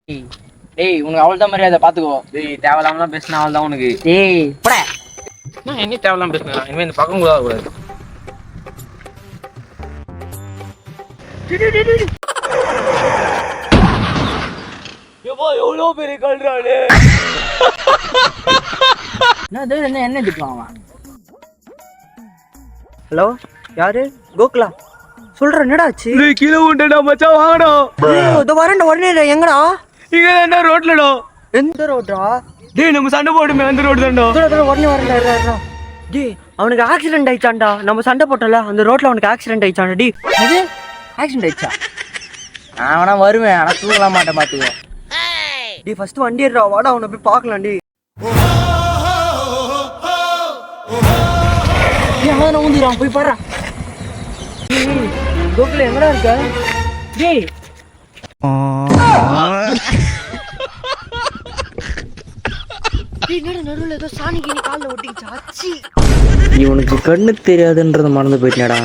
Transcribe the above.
டேய் உனக்கு அவள் தான் மரியாதை பாத்துக்கோ. டேய் தேவையில்லாமலாம் பேசினா அவள் தான் உனக்கு. டேய் போடா. நான் என்ன தேவையில்லாம பேசுனேன், இனிமே இந்த பக்கம் கூட கூடாது. எவ்வளோ பெரிய கல்றாளே. என்ன திட்டுவாங்க? ஹலோ, யாரு? கோகுலா சொல்ற, என்னடா ஆச்சு? கீழே விட்டுடா மச்சான், வாங்கடா. இதோ வரேன்டா, உடனே எங்கடா? இங்க என்ன ரோட்லடா? எந்த ரோட்ரா? டேய் நம்ம சண்டை போடுமே அந்த ரோடு தான்டா. உடனே வரேன்டா. டேய் அவனுக்கு ஆக்சிடென்ட் ஆயிடுச்சான்டா. நம்ம சண்டை போட்டோம்ல அந்த ரோட்ல அவனுக்கு ஆக்சிடென்ட் ஆயிடுச்சான்டா. டி அது ஆக்சிடென்ட் ஆயிடுச்சா? நான் வேணா வருவேன், ஆனா தூங்கலாம் மாட்டேன் பாத்துக்கோ. டேய் ஃபர்ஸ்ட் வண்டி ஏறா, வாடா அவனை போய் பார்க்கலாம். டி அவன் ஊந்திடுவான், போய் பாரு. கோகுல எங்கடா இருக்க? டேய் என்னடா நடுவுல ஏதோ சாணிக்கு கால்ல ஒட்டிக்கிச்சு. இவனுக்கு கண்ணு தெரியாதுன்றது மறந்து போயிட்டேடா.